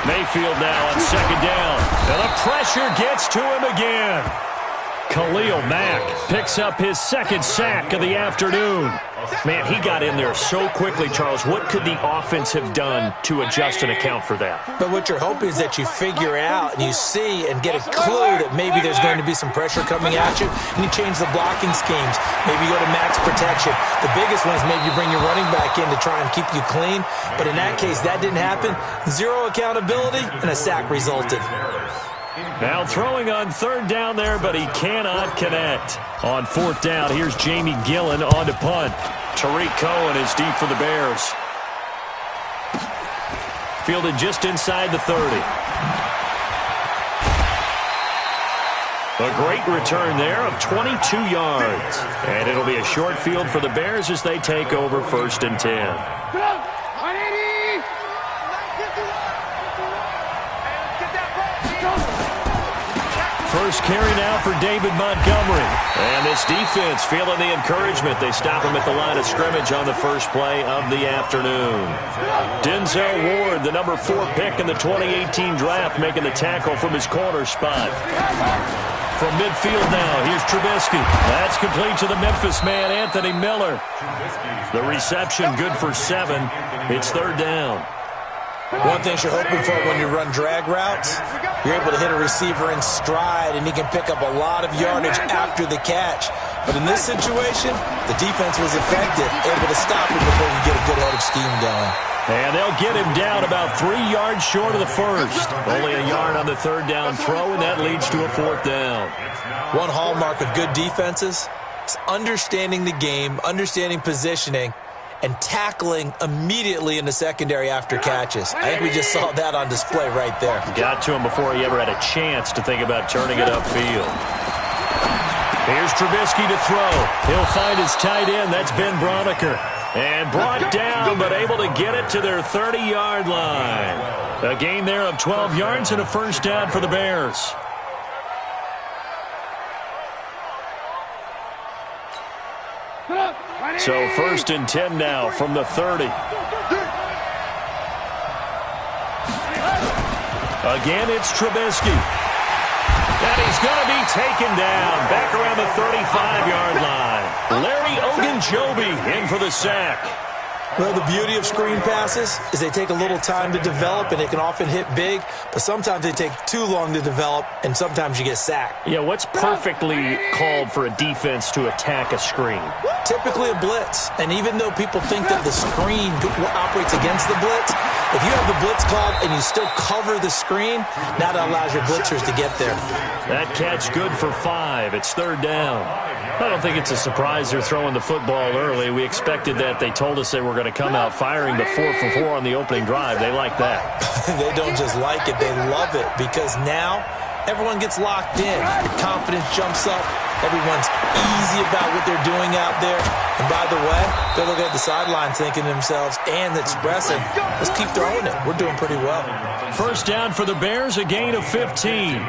Mayfield now on second down. And the pressure gets to him again. Khalil Mack picks up his second sack of the afternoon. Man, he got in there so quickly, Charles. What could the offense have done to adjust and account for that? But what you're hoping is that you figure out and you see and get a clue that maybe there's going to be some pressure coming at you, and you change the blocking schemes. Maybe you go to max protection. The biggest one is maybe you bring your running back in to try and keep you clean. But in that case, that didn't happen. Zero accountability, and a sack resulted. Now throwing on third down there, but he cannot connect. On fourth down, here's Jamie Gillen on to punt. Tariq Cohen is deep for the Bears. Fielded just inside the 30. A great return there of 22 yards. And it'll be a short field for the Bears as they take over 1st and 10. First carry now for David Montgomery. And this defense feeling the encouragement. They stop him at the line of scrimmage on the first play of the afternoon. Denzel Ward, the number 4 pick in the 2018 draft, making the tackle from his corner spot. From midfield now, here's Trubisky. That's complete to the Memphis man, Anthony Miller. The reception good for 7. It's third down. One thing you're hoping for when you run drag routes, you're able to hit a receiver in stride, and he can pick up a lot of yardage after the catch. But in this situation, the defense was effective, able to stop him before you get a good head of steam going. And they'll get him down about 3 yards short of the first. Only a yard on the third down throw, and that leads to a fourth down. One hallmark of good defenses is understanding the game, understanding positioning, and tackling immediately in the secondary after catches. I think we just saw that on display right there. Got to him before he ever had a chance to think about turning it upfield. Here's Trubisky to throw. He'll find his tight end. That's Ben Broniker. And brought down, but able to get it to their 30-yard line. A gain there of 12 yards and a first down for the Bears. So 1st and 10 now from the 30. Again, it's Trubisky. And he's going to be taken down back around the 35-yard line. Larry Ogunjobi in for the sack. Well, the beauty of screen passes is they take a little time to develop, and they can often hit big, but sometimes they take too long to develop, and sometimes you get sacked. Yeah, what's perfectly called for a defense to attack a screen? Typically a blitz, and even though people think that the screen operates against the blitz, if you have the blitz called and you still cover the screen, that allows your blitzers to get there. That catch good for 5. It's third down. I don't think it's a surprise they're throwing the football early. We expected that. They told us they were going to come out firing the 4-for-4 on the opening drive. They like that. They don't just like it, they love it, because now everyone gets locked in. Your confidence jumps up. Everyone's easy about what they're doing out there. And by the way, they're looking at the sidelines thinking to themselves and expressing, let's keep throwing it. We're doing pretty well. First down for the Bears, a gain of 15.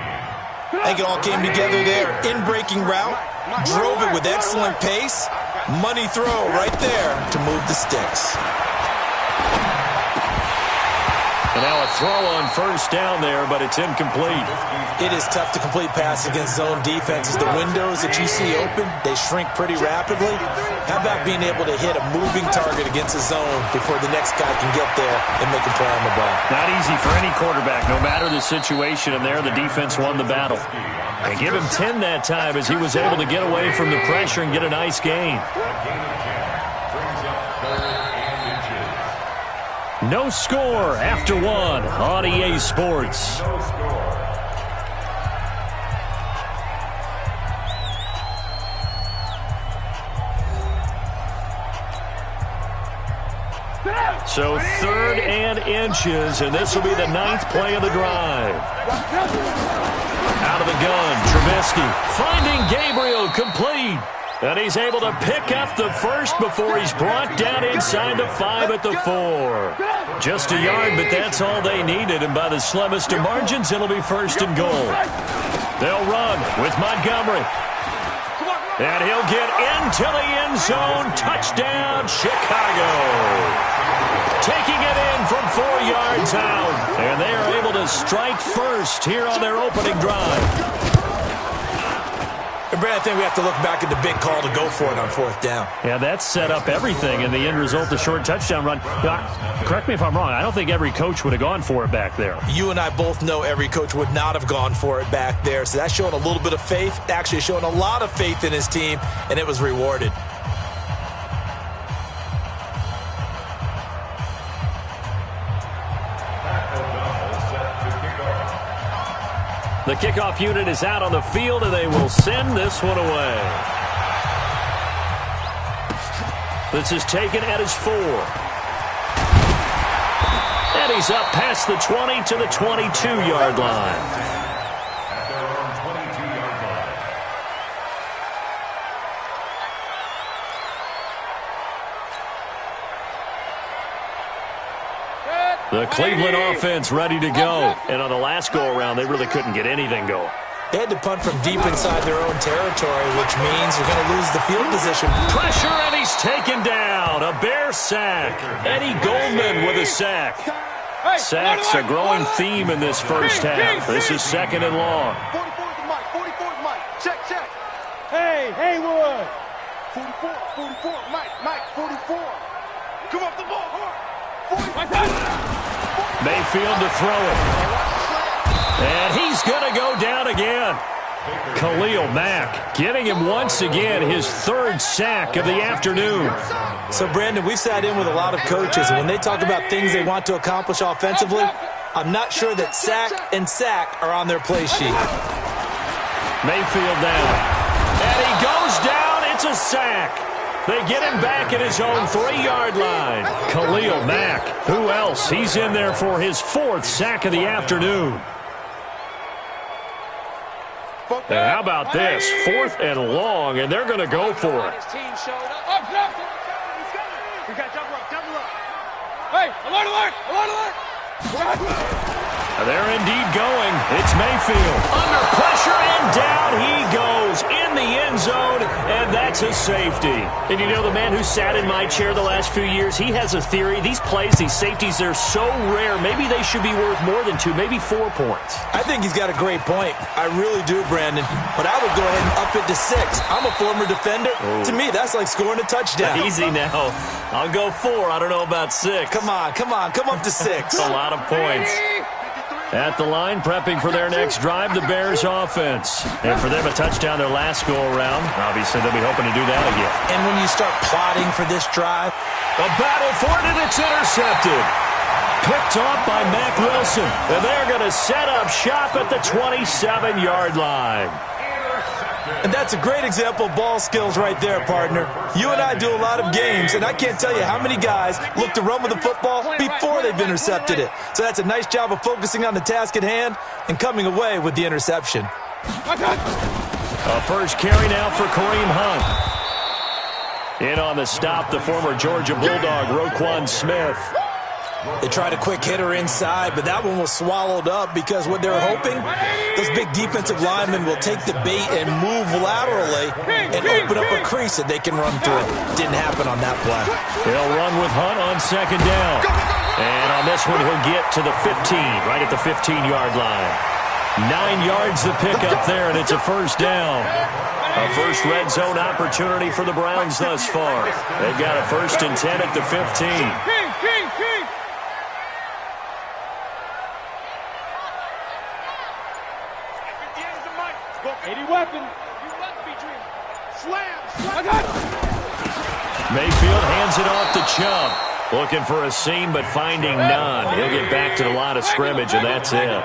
I think it all came together there. In-breaking route, drove it with excellent pace. Money throw right there to move the sticks. And now a throw on first down there, but it's incomplete. It is tough to complete passes against zone defenses. The windows that you see open, they shrink pretty rapidly. How about being able to hit a moving target against a zone before the next guy can get there and make a play on the ball? Not easy for any quarterback, no matter the situation, and there the defense won the battle. And give him 10 that time as he was able to get away from the pressure and get a nice gain. No score after 1 on EA Sports. So 3rd and inches, and this will be the 9th play of the drive. Out of the gun, Trubisky finding Gabriel, complete. And he's able to pick up the first before he's brought down inside the 5 at the 4. Just a yard, but that's all they needed. And by the slimmest of margins, it'll be 1st and goal. They'll run with Montgomery. And he'll get into the end zone. Touchdown, Chicago. Taking it in from 4 yards out. And they are able to strike first here on their opening drive. And Brad, I think we have to look back at the big call to go for it on 4th down. Yeah, that set up everything, and the end result, the short touchdown run. Correct me if I'm wrong. I don't think every coach would have gone for it back there. You and I both know every coach would not have gone for it back there. So that's showing a little bit of faith, actually showing a lot of faith in his team, and it was rewarded. The kickoff unit is out on the field, and they will send this one away. This is taken at his 4. And he's up past the 20 to the 22-yard line. The Cleveland offense ready to go. And on the last go-around, they really couldn't get anything going. They had to punt from deep inside their own territory, which means you're going to lose the field position. Pressure, and he's taken down. A Bear sack. Eddie Goldman with a sack. Sacks a growing theme in this first half. This is 2nd and long. 44 to Mike. 44 to Mike. Check. Hey, Haywood. 44. Mike, 44. Come up the ball hard. Mayfield to throw it. And he's going to go down again. Khalil Mack getting him once again, his 3rd sack of the afternoon. So, Brandon, we've sat in with a lot of coaches, and when they talk about things they want to accomplish offensively, I'm not sure that sack and sack are on their play sheet. Mayfield down. And he goes down. It's a sack. They get him back at his own 3-yard line. Khalil Mack. Who else? He's in there for his 4th sack of the afternoon. And how about this? 4th and long, and they're going to go for it. Hey, alert! They're indeed going. It's Mayfield. Under pressure, and down he goes in the end zone, and that's a safety. And you know, the man who sat in my chair the last few years, he has a theory. These plays, these safeties, they're so rare. Maybe they should be worth more than 2, maybe 4 points. I think he's got a great point. I really do, Brandon. But I would go ahead and up it to 6. I'm a former defender. Ooh. To me, that's like scoring a touchdown. Easy now. I'll go 4. I don't know about 6. Come on. Come up to 6. A lot of points. At the line, prepping for their next drive, the Bears offense. And for them, a touchdown their last go-around. Obviously, they'll be hoping to do that again. And when you start plotting for this drive, a battle for it, and it's intercepted. Picked off by Mack Wilson. And they're going to set up shop at the 27-yard line. And that's a great example of ball skills right there, partner. You and I do a lot of games, and I can't tell you how many guys look to run with the football before they've intercepted it. So that's a nice job of focusing on the task at hand and coming away with the interception. A first carry now for Kareem Hunt. In on the stop, the former Georgia Bulldog, Roquan Smith. They tried a quick hitter inside, but that one was swallowed up because what they were hoping, those big defensive linemen will take the bait and move laterally and open up a crease that they can run through. Didn't happen on that play. He'll run with Hunt on 2nd down. And on this one, he'll get to the 15, right at the 15-yard line. 9 yards to pick up there, and it's a first down. A first red zone opportunity for the Browns thus far. They've got a 1st and 10 at the 15. Mayfield hands it off to Chubb. Looking for a seam, but finding none. He'll get back to the line of scrimmage, and that's it.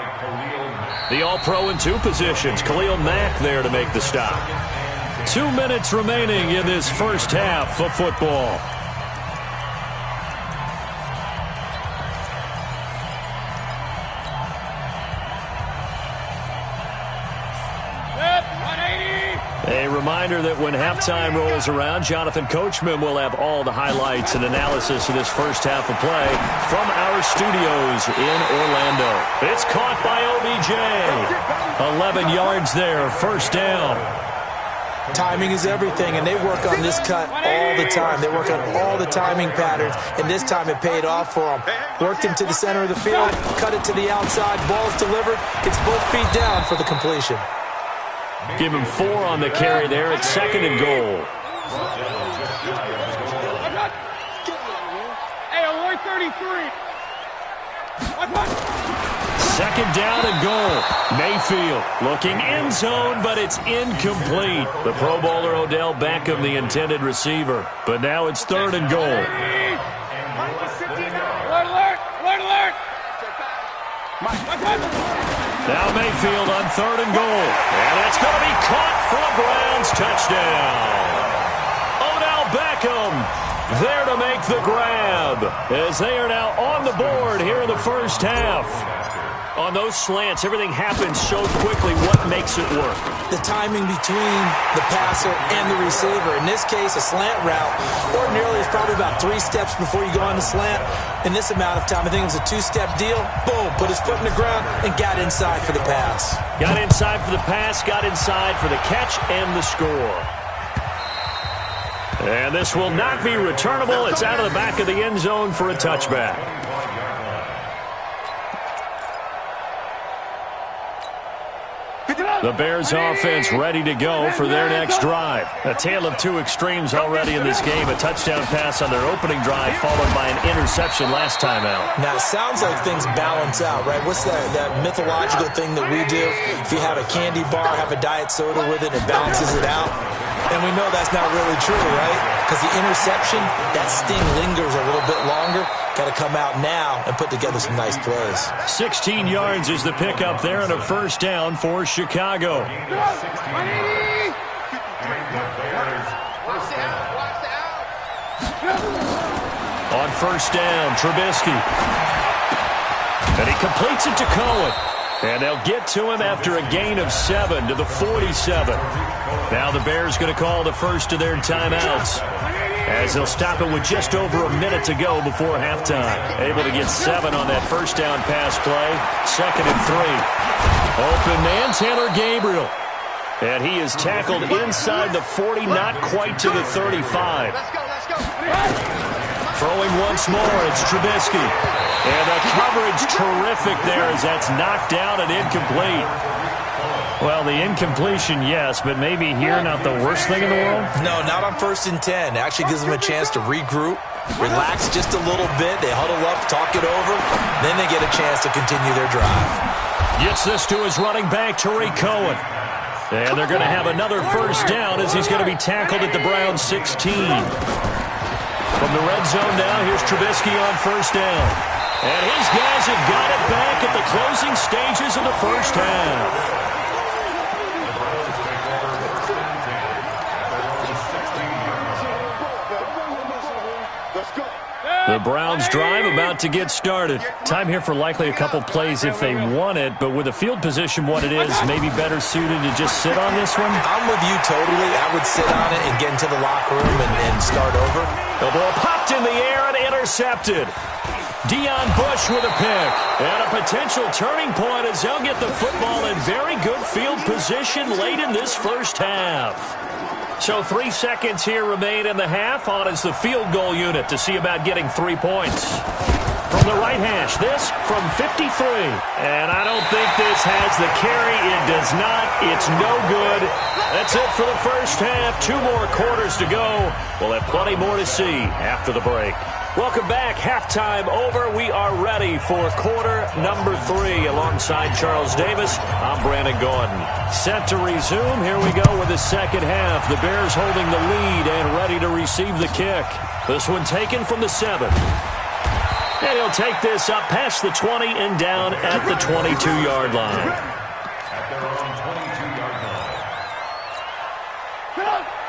The All-Pro in 2 positions. Khalil Mack there to make the stop. 2 minutes remaining in this first half of football. A reminder that when halftime rolls around, Jonathan Coachman will have all the highlights and analysis of this first half of play from our studios in Orlando. It's caught by OBJ. 11 yards there, first down. Timing is everything, and they work on this cut all the time. They work on all the timing patterns, and this time it paid off for them. Worked him to the center of the field, cut it to the outside, ball's delivered, gets both feet down for the completion. Give him 4 on the carry there. It's 2nd and goal. Hey, alert 33. 2nd down and goal. Mayfield looking end zone, but it's incomplete. The Pro Bowler Odell Beckham, the intended receiver. But now it's 3rd and goal. Alert, alert, alert, alert. Now Mayfield on 3rd and goal. And it's going to be caught for a Browns touchdown. Odell Beckham there to make the grab as they are now on the board here in the first half. On those slants, everything happens so quickly. What makes it work? The timing between the passer and the receiver. In this case, a slant route ordinarily is probably about 3 steps before you go on the slant. In this amount of time, I think it was a 2-step deal. Boom, put his foot in the ground and got inside for the pass. Got inside for the pass, got inside for the catch and the score. And this will not be returnable. It's out of the back of the end zone for a touchback. The Bears offense ready to go for their next drive. A tale of 2 extremes already in this game. A touchdown pass on their opening drive followed by an interception last time out. Now, it sounds like things balance out, right? What's that mythological thing that we do? If you have a candy bar, have a diet soda with it, it balances it out. And we know that's not really true, right? Because the interception, that sting lingers a little bit longer. Got to come out now and put together some nice plays. 16 yards is the pickup there and a first down for Chicago. On first down, Trubisky. And he completes it to Cohen. And they'll get to him after a gain of 7 to the 47. Now the Bears going to call the first of their timeouts, as they'll stop it with just over a minute to go before halftime. Able to get 7 on that first down pass play. 2nd and 3. Open man, Taylor Gabriel. And he is tackled inside the 40, not quite to the 35. Throwing once more, it's Trubisky. And the coverage terrific there as that's knocked down and incomplete. Well, the incompletion, yes, but maybe here not the worst thing in the world? No, not on 1st and 10. It actually gives them a chance to regroup, relax just a little bit. They huddle up, talk it over. Then they get a chance to continue their drive. Gets this to his running back, Tariq Cohen. And they're going to have another first down as he's going to be tackled at the Browns 16. From the red zone now, here's Trubisky on first down. And his guys have got it back at the closing stages of the first half. The Browns drive about to get started. Time here for likely a couple plays if they want it, but with the field position what it is, maybe better suited to just sit on this one? I'm with you totally. I would sit on it and get into the locker room and start over. The ball popped in the air and intercepted. Deion Bush with a pick. And a potential turning point as they'll get the football in very good field position late in this first half. So 3 seconds here remain in the half. On is the field goal unit to see about getting 3 points. From the right hash, this from 53. And I don't think this has the carry. It does not. It's no good. That's it for the first half. 2 more quarters to go. We'll have plenty more to see after the break. Welcome back. Halftime over. We are ready for quarter number 3. Alongside Charles Davis, I'm Brandon Gordon. Set to resume. Here we go with the second half. The Bears holding the lead and ready to receive the kick. This one taken from the 7. And he'll take this up past the 20 and down at the 22-yard line.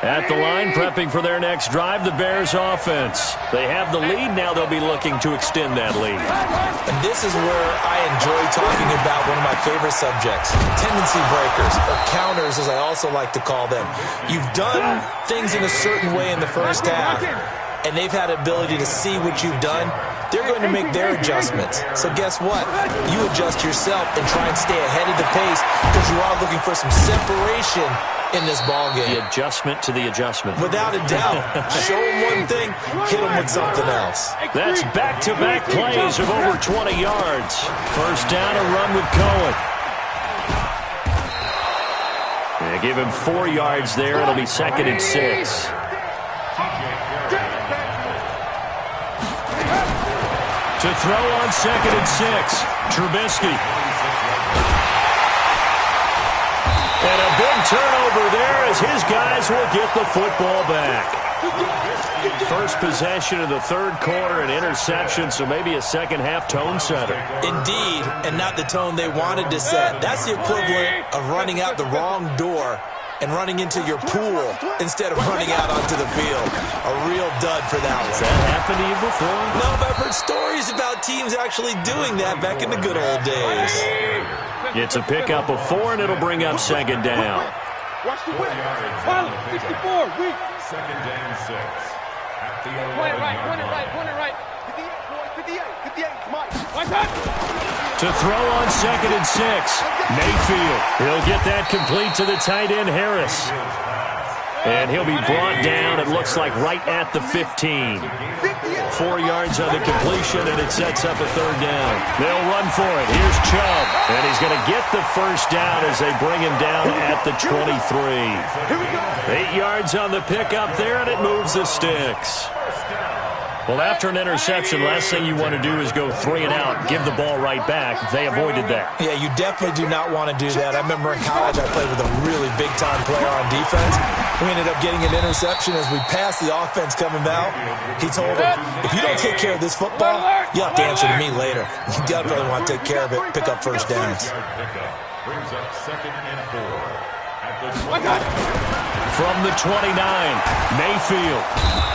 At the line, prepping for their next drive, the Bears offense. They have the lead. Now they'll be looking to extend that lead. And this is where I enjoy talking about one of my favorite subjects, tendency breakers, or counters, as I also like to call them. You've done things in a certain way in the first half, and they've had the ability to see what you've done they're going to make their adjustments. So guess what? You adjust yourself and try and stay ahead of the pace because you are looking for some separation in this ball game. The adjustment to the adjustment. Without a doubt. Show them one thing, hit them with something else. That's back-to-back plays of over 20 yards. First down and run with Cohen. They give him 4 yards there. It'll be 2nd and 6. To throw on 2nd and 6, Trubisky. And a big turnover there as his guys will get the football back. First possession of the third quarter, an interception, so maybe a second-half tone setter. Indeed, and not the tone they wanted to set. That's the equivalent of running out the wrong door and running into your pool instead of running out onto the field. A real dud for that one. Has that happened to you before? No, but I've heard stories about teams actually doing that back in the good old days. It's a pickup of 4, and it'll bring up 2nd down. Watch the win. Pilot, 64, weak. 2nd and 6. At the 11 Point it right. 58, 58, Mike. Watch that. To throw on 2nd and 6, Mayfield. He'll get that complete to the tight end, Harris. And he'll be brought down, it looks like, right at the 15. 4 yards on the completion, and it sets up a 3rd down. They'll run for it. Here's Chubb. And he's going to get the first down as they bring him down at the 23. 8 yards on the pickup there, and it moves the sticks. Well, after an interception, last thing you want to do is go 3 and out, give the ball right back. They avoided that. Yeah, you definitely do not want to do that. I remember in college I played with a really big-time player on defense. We ended up getting an interception as we passed the offense coming out. He told him, if you don't take care of this football, you'll have to answer to me later. You definitely want to take care of it, pick up first downs. brings up 2nd and 4. From the 29, Mayfield.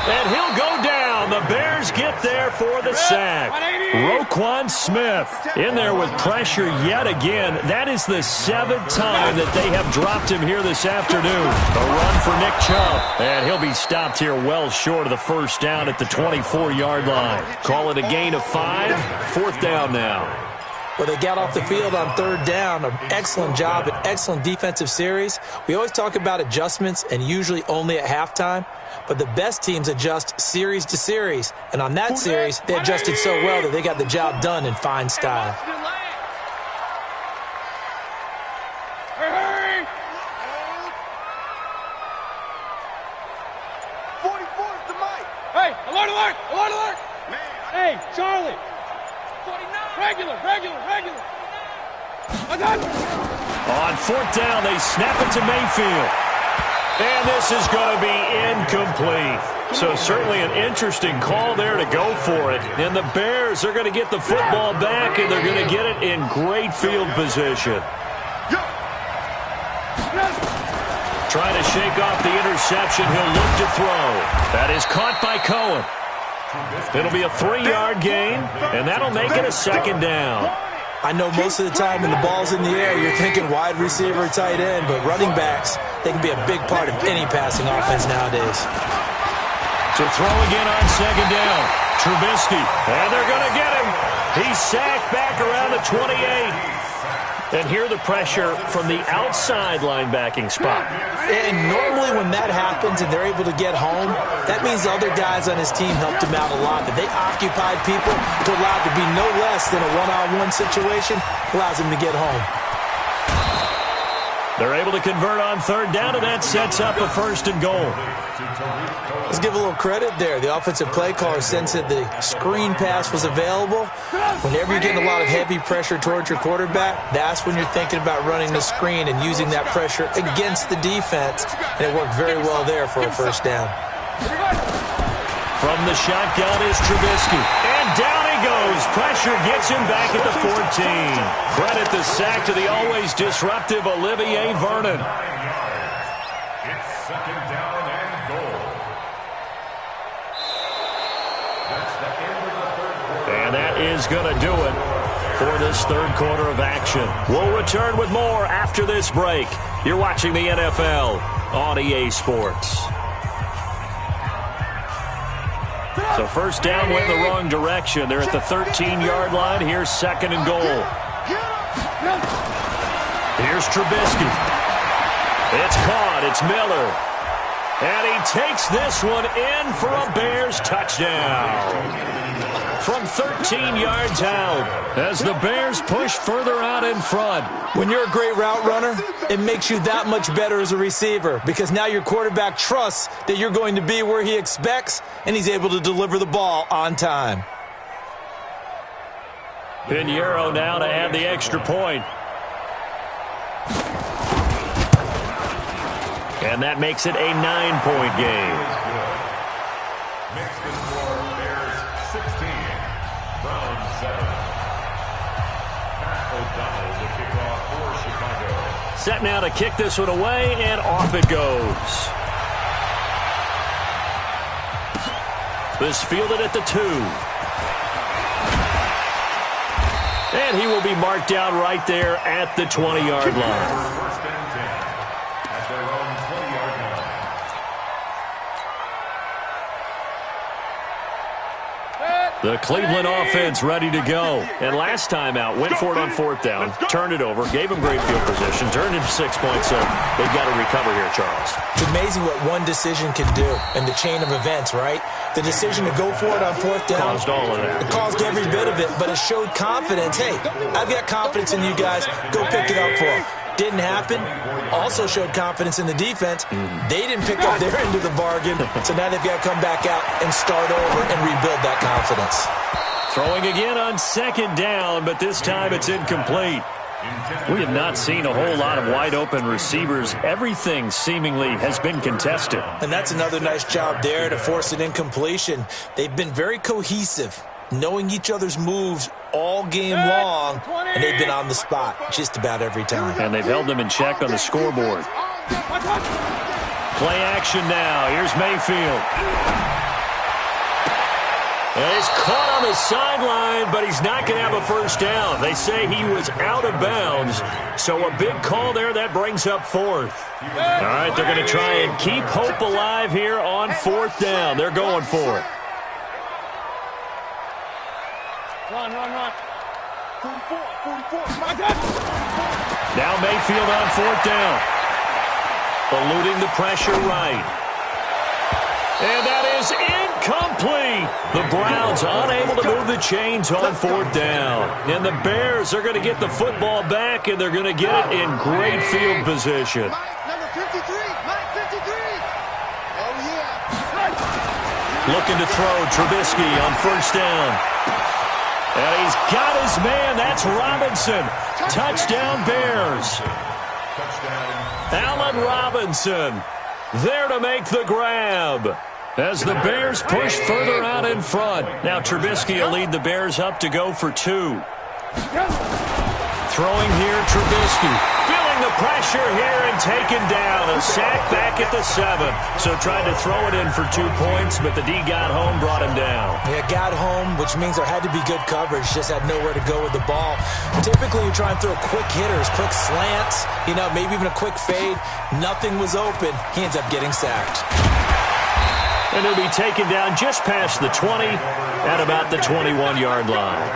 And he'll go down. The Bears get there for the sack. Roquan Smith in there with pressure yet again. That is the 7th time that they have dropped him here this afternoon. A run for Nick Chubb. And he'll be stopped here well short of the first down at the 24-yard line. Call it a gain of 5. 4th down now. Well, they got off the field on 3rd down. An excellent job, an excellent defensive series. We always talk about adjustments and usually only at halftime. But the best teams adjust series to series. And on that series, they adjusted so well that they got the job done in fine style. Hurry! 44 is the mic. Hey, alert, alert, alert, alert. Hey, Charlie. 49. Regular. On 4th down, they snap it to Mayfield. And this is going to be incomplete. So certainly an interesting call there to go for it. And the Bears are going to get the football back, and they're going to get it in great field position. Trying to shake off the interception. He'll look to throw. That is caught by Cohen. It'll be a 3-yard gain, and that'll make it a 2nd down. I know most of the time when the ball's in the air, you're thinking wide receiver, tight end, but running backs, they can be a big part of any passing offense nowadays. To throw again on 2nd down, Trubisky, and they're going to get him. He's sacked back around the 28. And here the pressure from the outside linebacking spot. And normally when that happens and they're able to get home, that means the other guys on his team helped him out a lot. That they occupied people to allow it to be no less than a one-on-one situation, allows him to get home. They're able to convert on 3rd down, and that sets up a 1st and goal. Let's give a little credit there. The offensive play caller sensed that the screen pass was available. Whenever you're getting a lot of heavy pressure towards your quarterback, that's when you're thinking about running the screen and using that pressure against the defense. And it worked very well there for a 1st down. From the shotgun is Trubisky. And down he goes. Pressure gets him back at the 14. Credit the sack to the always disruptive Olivier Vernon. It's 2nd down and goal. That's the end of the 3rd quarter. And that is going to do it for this 3rd quarter of action. We'll return with more after this break. You're watching the NFL on EA Sports. So first down went in the wrong direction. They're at the 13-yard line. Here's second and goal. Here's Trubisky. It's caught. It's Miller. And he takes this one in for a Bears touchdown. From 13 yards out as the Bears push further out in front. When you're a great route runner, it makes you that much better as a receiver because now your quarterback trusts that you're going to be where he expects and he's able to deliver the ball on time. Pinheiro now to add the extra point. And that makes it a 9-point game. Next is for Bears 16, Browns 7. Pat O'Donnell to kick off for Chicago. Set now to kick this one away, and off it goes. This fielded at the 2. And he will be marked down right there at the 20-yard line. First and 10 at their own 20-yard line. The Cleveland offense ready to go. And last time out, went for it on fourth down, turned it over, gave them great field position, turned into 6 points, so they've got to recover here, Charles. It's amazing what one decision can do in the chain of events, right? The decision to go for it on fourth down. Caused all of that. It caused every bit of it, but it showed confidence. Hey, I've got confidence in you guys. Go pick it up for them. Didn't happen. Also showed confidence in the defense. They didn't pick up their end of the bargain, so now they've got to come back out and start over and rebuild that confidence. Throwing again on second down, but this time it's incomplete. We have not seen a whole lot of wide-open receivers. Everything seemingly has been contested. And that's another nice job there to force an incompletion. They've been very cohesive, knowing each other's moves all game long, and they've been on the spot just about every time. And they've held them in check on the scoreboard. Play action now. Here's Mayfield. And he's caught on the sideline, but he's not going to have a first down. They say he was out of bounds, so a big call there. That brings up fourth. All right, they're going to try and keep hope alive here on fourth down. They're going for it. Run. 44. Now Mayfield on fourth down. Eluding the pressure right. And that is incomplete. The Browns unable to move the chains on fourth down. And the Bears are going to get the football back, and they're going to get it in great field position. Number 53. Mike 53. Oh, yeah. Looking to throw Trubisky on first down. And he's got his man. That's Robinson. Touchdown, Bears. Allen Robinson there to make the grab as the Bears push further out in front. Now Trubisky will lead the Bears up to go for 2. Throwing here, Trubisky. Feeling the pressure here and taken down. A sack back at the 7. So tried to throw it in for 2 points, but the D got home, brought him down. Yeah, got home, which means there had to be good coverage. Just had nowhere to go with the ball. Typically, you try and throw quick hitters, quick slants, maybe even a quick fade. Nothing was open. He ends up getting sacked. And he'll be taken down just past the 20 at about the 21-yard line.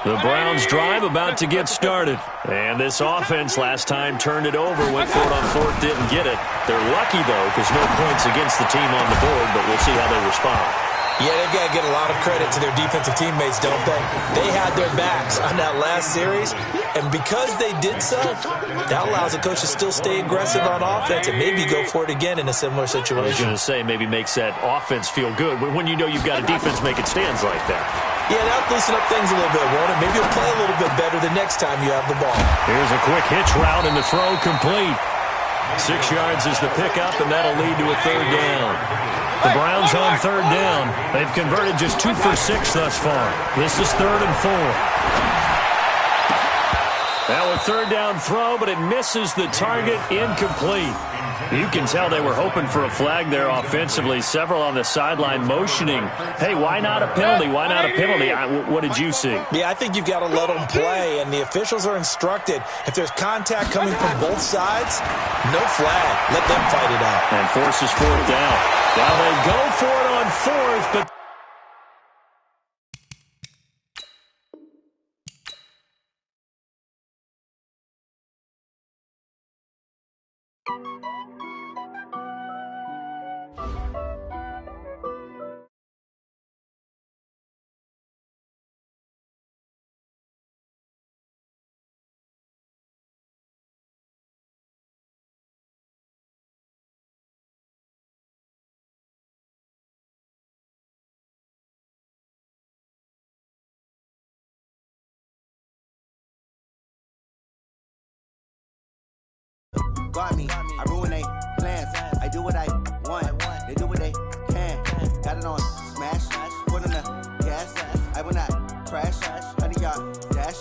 The Browns drive about to get started. And this offense last time turned it over, went for it on fourth, didn't get it. They're lucky, though, because no points against the team on the board, but we'll see how they respond. Yeah, they've got to get a lot of credit to their defensive teammates, don't they? They had their backs on that last series, and because they did so, that allows the coach to still stay aggressive on offense and maybe go for it again in a similar situation. I was going to say, maybe makes that offense feel good when you know you've got a defense making stands like that. Yeah, that'll loosen up things a little bit, won't it? Maybe you'll play a little bit better the next time you have the ball. Here's a quick hitch route, and the throw complete. 6 yards is the pickup, and that'll lead to a third down. The Browns on third down. They've converted just 2 for 6 thus far. This is 3rd and 4. That was a third down throw, but it misses the target, incomplete. You can tell they were hoping for a flag there offensively. Several on the sideline motioning, hey, why not a penalty? Why not a penalty? What did you see? Yeah, I think you've got to let them play, and the officials are instructed. If there's contact coming from both sides, no flag. Let them fight it out. And forces fourth down. Now they go for it on fourth, but guard me, I ruin they plans. I do what I want, they do what they can. Got it on smash, put on the gas. I will not crash. 100-yard dash,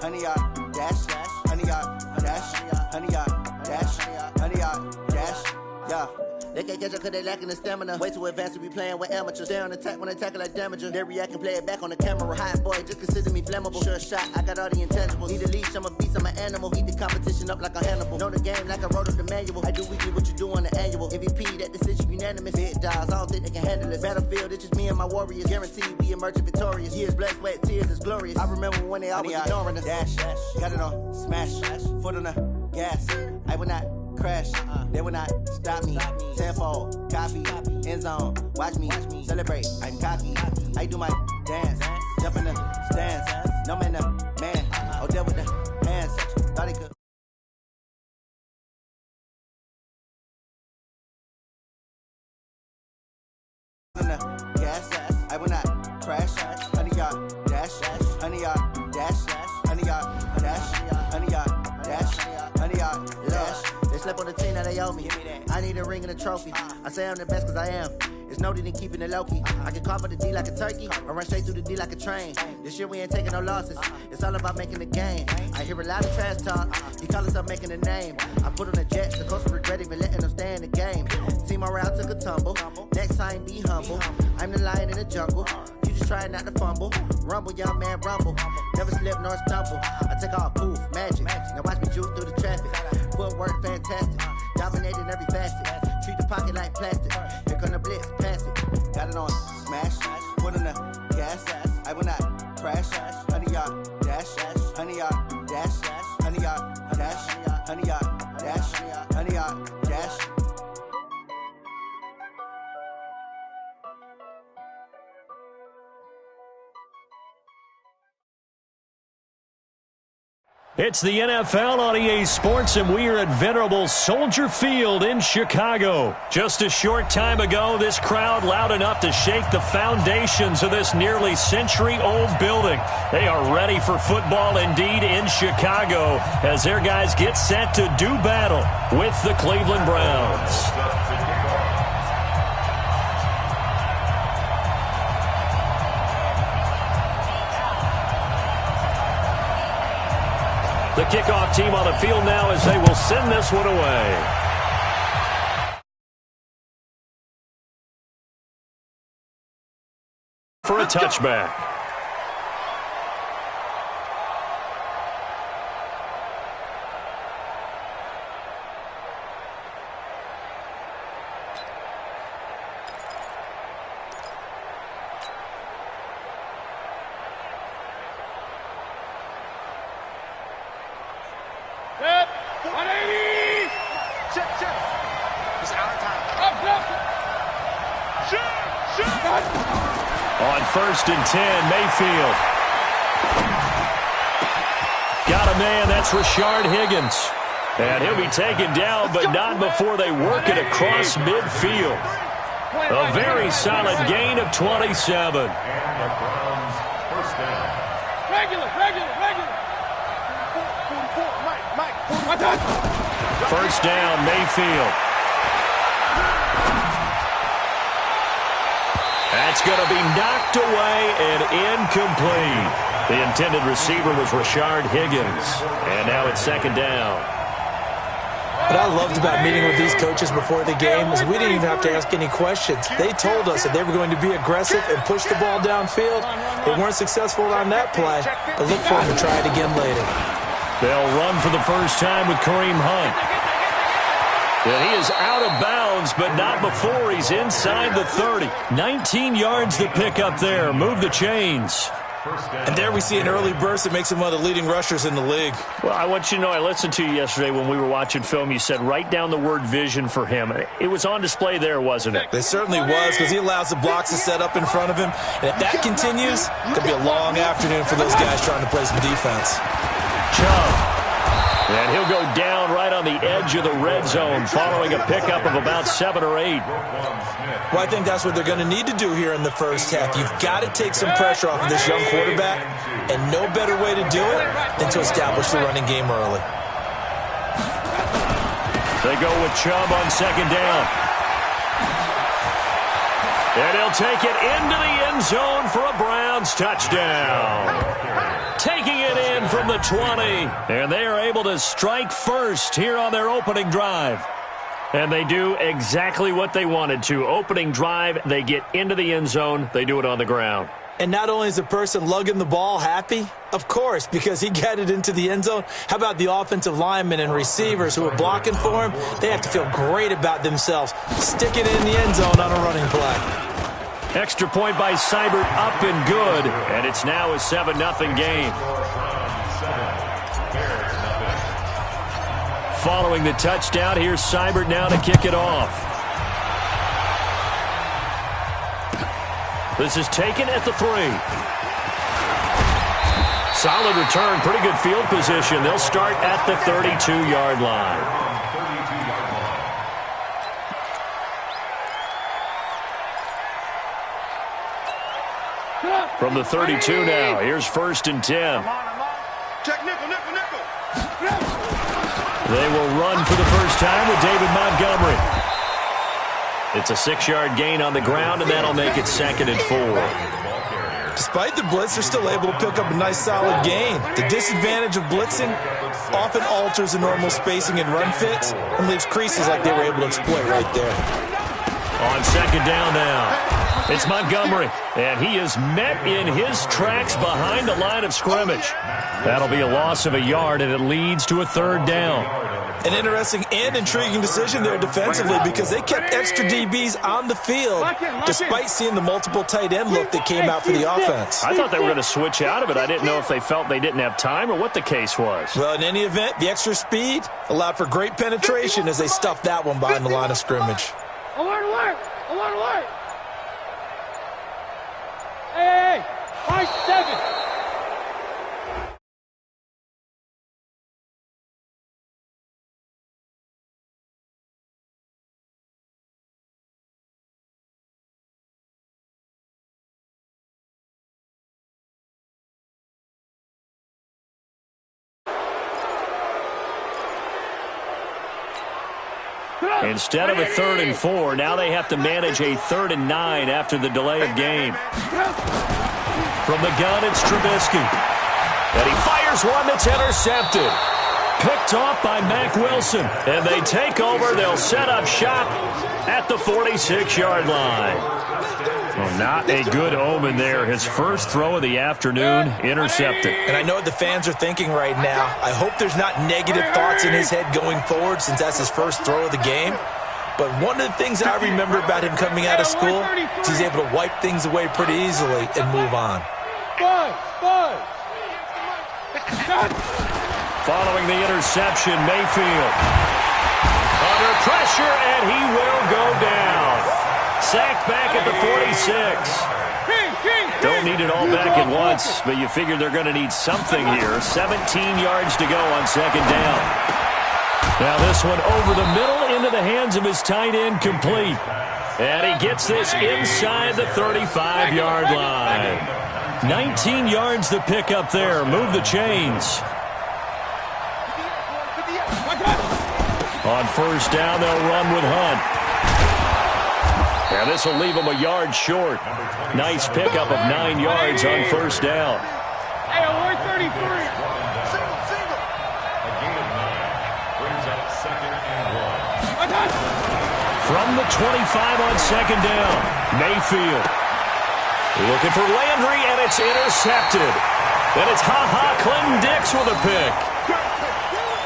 100-yard dash, 100-yard dash, 100-yard dash, 100-yard dash. Yeah. They can't catch up cause they lacking the stamina. Way too advanced to be playing with amateurs. Stay on attack when they tackle like damager. They react and play it back on the camera. Hot boy, just consider me flammable. Sure shot, I got all the intangibles. Need a leash, I'm a beast, I'm an animal. Heat the competition up like a Hannibal. Know the game like I wrote up the manual. I do weekly what you do on the annual. MVP, that decision unanimous. Big dogs, I don't think they can handle it. Battlefield, it's just me and my warriors. Guaranteed we emerging victorious. Years, blood, sweat, tears, it's glorious. I remember when they always ignoring us. Dash, got it on smash, foot on the gas. I will not crash, they will not stop me. Tenfold, copy, end zone, watch me celebrate. I'm cocky, I do my dance, jump in the stands. No man, man, oh, there with the hands. Thought he could. On the gas, I will not crash. 100-yard dash, 100-yard dash, 100-yard dash, 100-yard dash, 100-yard dash. They slept on the team that they owe me. I need a ring and a trophy. I say I'm the best cause I am. It's no need in keeping it low-key. I can carve the D like a turkey or run straight through the D like a train. This year we ain't taking no losses. It's all about making the game. I hear a lot of trash talk. He call us up making a name. I put on the Jets. The coach regret even letting them stay in the game. Team around took a tumble. Next time be humble. I'm the lion in the jungle. You just try not to fumble. Rumble, young man, rumble. Never slip nor stumble. I take off, poof, magic. Now watch me juke through the traffic. Footwork fantastic. Dominating every facet. Treat the pocket like plastic. Here come the blitz, pass it. Got it on smash. Put on the gas. I will not crash. 100-yard dash. 100-yard dash. 100-yard dash. 100-yard dash. 100-yard dash. It's the NFL on EA Sports, and we are at venerable Soldier Field in Chicago. Just a short time ago, this crowd loud enough to shake the foundations of this nearly century-old building. They are ready for football indeed in Chicago as their guys get set to do battle with the Cleveland Browns. The kickoff team on the field now as they will send this one away. For a touchback. On 1st and 10, Mayfield. Got a man, that's Rashard Higgins. And he'll be taken down, but not before they work it across midfield. A very solid gain of 27. And the Browns first down. Regular. Mike. First down, Mayfield. That's going to be knocked away and incomplete. The intended receiver was Rashard Higgins. And now it's second down. What I loved about meeting with these coaches before the game is we didn't even have to ask any questions. They told us that they were going to be aggressive and push the ball downfield. They weren't successful on that play, but look for them to try it again later. They'll run for the first time with Kareem Hunt. And he is out of bounds, but not before he's inside the 30. 19 yards to pick up there. Move the chains. And there we see an early burst that makes him one of the leading rushers in the league. Well, I want you to know, I listened to you yesterday when we were watching film. You said write down the word vision for him. It was on display there, wasn't it? It certainly was, because he allows the blocks to set up in front of him. And if that continues, it'll be a long afternoon for those guys trying to play some defense. Chubb. And he'll go down right on the edge of the red zone following a pickup of about 7 or 8. Well, I think that's what they're going to need to do here in the first half. You've got to take some pressure off of this young quarterback, and no better way to do it than to establish the running game early. They go with Chubb on second down. And he'll take it into the end zone for a Browns touchdown. Taking it in from the 20. And they are able to strike first here on their opening drive. And they do exactly what they wanted to. Opening drive, they get into the end zone. They do it on the ground. And not only is the person lugging the ball happy, of course, because he got it into the end zone. How about the offensive linemen and receivers who are blocking for him? They have to feel great about themselves. Stick it in the end zone on a running play. Extra point by Seibert, up and good. And it's now a 7-0 game. Following the touchdown, here's Seibert now to kick it off. This is taken at the 3. Solid return, pretty good field position. They'll start at the 32-yard line. From the 32 now, here's 1st and 10. Check nickel. They will run for the first time with David Montgomery. It's a 6-yard gain on the ground, and that'll make it 2nd and 4. Despite the blitz, they're still able to pick up a nice, solid gain. The disadvantage of blitzing often alters the normal spacing and run fits and leaves creases like they were able to exploit right there. On second down now, it's Montgomery, and he is met in his tracks behind the line of scrimmage. That'll be a loss of a yard, and it leads to a 3rd down. An interesting and intriguing decision there defensively because they kept extra DBs on the field despite seeing the multiple tight end look that came out for the offense. I thought they were going to switch out of it. I didn't know if they felt they didn't have time or what the case was. Well, in any event, the extra speed allowed for great penetration as they stuffed that one behind the line of scrimmage. Alert! Hey! 5-7! Instead of a 3rd and 4, now they have to manage a 3rd and 9 after the delay of game. From the gun, it's Trubisky. And he fires one that's intercepted. Picked off by Mack Wilson. And they take over. They'll set up shop at the 46-yard line. Well, not a good omen there. His first throw of the afternoon, intercepted. And I know what the fans are thinking right now. I hope there's not negative thoughts in his head going forward since that's his first throw of the game. But one of the things I remember about him coming out of school is he's able to wipe things away pretty easily and move on. Following the interception, Mayfield under pressure, and he will go down. Sacked back at the 46. Don't need it all back at once, but you figure they're going to need something here. 17 yards to go on second down. Now this one over the middle into the hands of his tight end, complete. And he gets this inside the 35-yard line. 19 yards to pick up there. Move the chains. On first down, they'll run with Hunt. And this will leave him a yard short. Nice pickup of 9 yards on first down. Hey, award 33. Single, single. A gain of 9 brings up 2nd and 1. From the 25 on 2nd down, Mayfield. Looking for Landry, and it's intercepted. And it's Clinton Dix with a pick.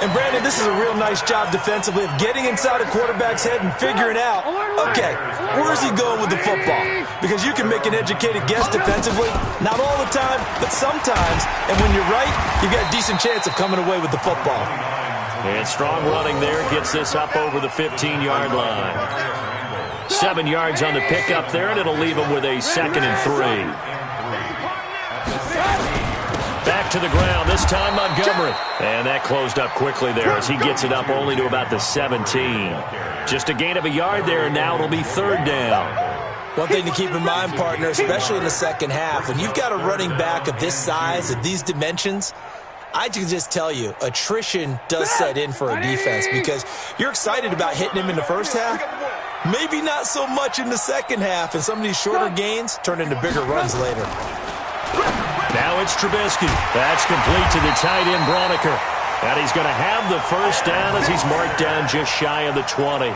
And, Brandon, this is a real nice job defensively of getting inside a quarterback's head and figuring out, okay, where's he going with the football? Because you can make an educated guess defensively, not all the time, but sometimes. And when you're right, you've got a decent chance of coming away with the football. And strong running there gets this up over the 15-yard line. 7 yards on the pickup there, and it'll leave him with a 2nd and 3. Back to the ground, this time Montgomery. And that closed up quickly there as he gets it up only to about the 17. Just a gain of a yard there, and now it'll be 3rd down. One thing to keep in mind, partner, especially in the second half, when you've got a running back of this size, of these dimensions, I can just tell you, attrition does set in for a defense because you're excited about hitting him in the first half. Maybe not so much in the second half, and some of these shorter gains turn into bigger runs later. Now it's Trubisky. That's complete to the tight end, Broniker. And he's going to have the first down as he's marked down just shy of the 20.